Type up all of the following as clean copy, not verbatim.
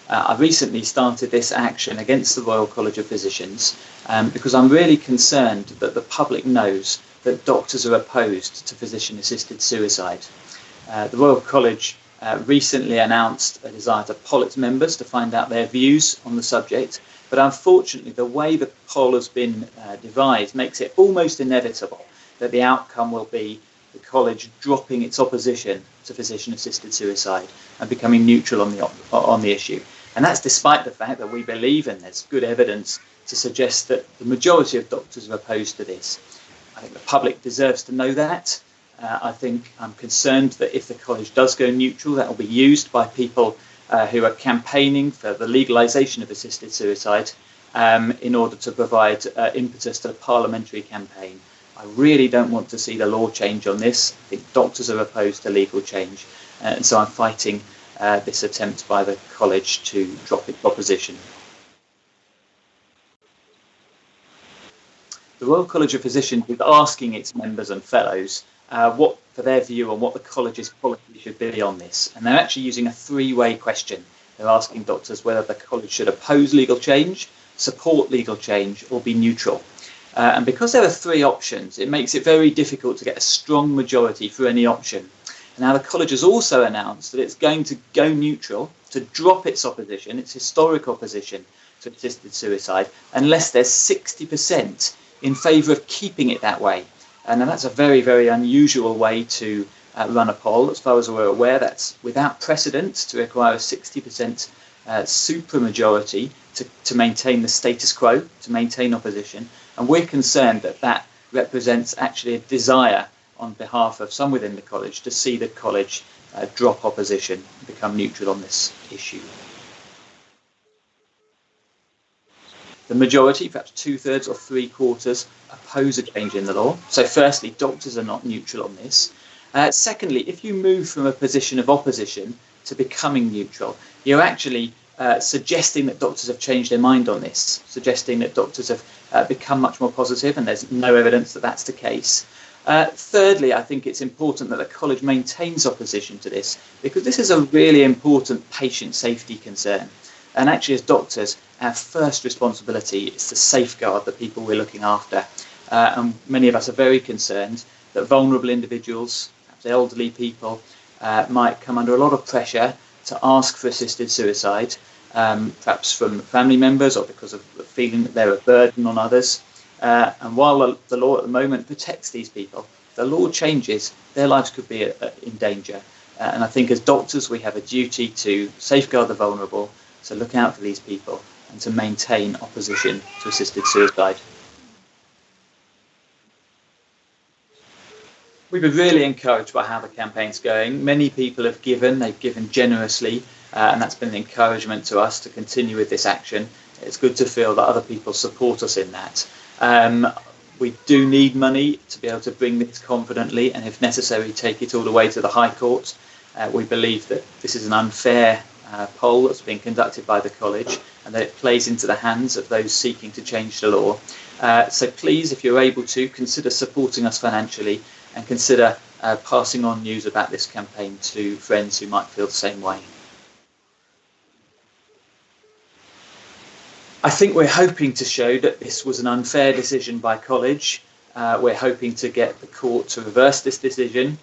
I recently started this action against the Royal College of Physicians because I'm really concerned that the public knows that doctors are opposed to physician-assisted suicide. The Royal College recently announced a desire to poll its members to find out their views on the subject, but unfortunately the way the poll has been devised makes it almost inevitable that the outcome will be the college dropping its opposition to physician-assisted suicide and becoming neutral on the issue. And that's despite the fact that we believe, and there's good evidence to suggest, that the majority of doctors are opposed to this. I think the public deserves to know that. I'm concerned that if the college does go neutral, that will be used by people who are campaigning for the legalisation of assisted suicide in order to provide impetus to the parliamentary campaign. I really don't want to see the law change on this. I think doctors are opposed to legal change, and so I'm fighting this attempt by the college to drop its opposition. The Royal College of Physicians is asking its members and fellows what for their view on what the college's policy should be on this, and they're actually using a three-way question. They're asking doctors whether the college should oppose legal change, support legal change, or be neutral. And because there are three options, it makes it very difficult to get a strong majority for any option. Now, the college has also announced that it's going to go neutral, to drop its opposition, its historic opposition to assisted suicide, unless there's 60% in favour of keeping it that way. And that's a very, very unusual way to run a poll. As far as we're aware, that's without precedent to require a 60% supermajority to maintain the status quo, to maintain opposition. And we're concerned that that represents actually a desire on behalf of some within the college to see the college drop opposition and become neutral on this issue. The majority, perhaps 2/3 or 3/4, oppose a change in the law. So firstly, doctors are not neutral on this. Secondly, if you move from a position of opposition to becoming neutral, you're actually suggesting that doctors have changed their mind on this, suggesting that doctors have become much more positive, and there's no evidence that that's the case. Thirdly, I think it's important that the college maintains opposition to this, because this is a really important patient safety concern. And actually, as doctors, our first responsibility is to safeguard the people we're looking after. And many of us are very concerned that vulnerable individuals, perhaps elderly people, might come under a lot of pressure to ask for assisted suicide, perhaps from family members or because of the feeling that they're a burden on others. And while the law at the moment protects these people, if the law changes, their lives could be in danger. And I think as doctors, we have a duty to safeguard the vulnerable, to look out for these people, and to maintain opposition to assisted suicide. We've been really encouraged by how the campaign's going. Many people have given, they've given generously, and that's been an encouragement to us to continue with this action. It's good to feel that other people support us in that. We do need money to be able to bring this confidently, and if necessary, take it all the way to the High Court. We believe that this is an unfair poll that's been conducted by the college, and that it plays into the hands of those seeking to change the law. So please, if you're able to, consider supporting us financially, and consider passing on news about this campaign to friends who might feel the same way. I think we're hoping to show that this was an unfair decision by college. We're hoping to get the court to reverse this decision.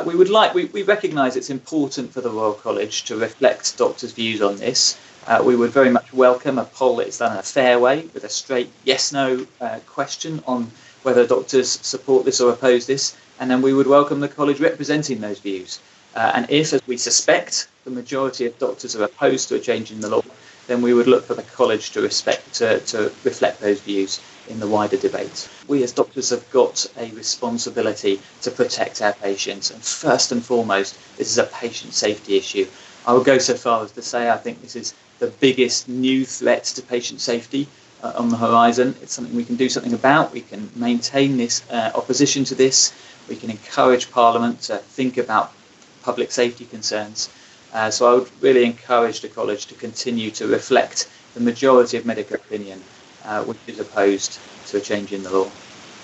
We recognise it's important for the Royal College to reflect doctors' views on this. We would very much welcome a poll that is done in a fair way, with a straight yes/no question on whether doctors support this or oppose this, and then we would welcome the college representing those views. And if, as we suspect, the majority of doctors are opposed to a change in the law, then we would look for the college to reflect those views in the wider debate. We as doctors have got a responsibility to protect our patients, and first and foremost, this is a patient safety issue. I would go so far as to say I think this is the biggest new threat to patient safety on the horizon. It's something we can do something about. We can maintain this opposition to this. We can encourage Parliament to think about public safety concerns. So I would really encourage the college to continue to reflect the majority of medical opinion, which is opposed to a change in the law.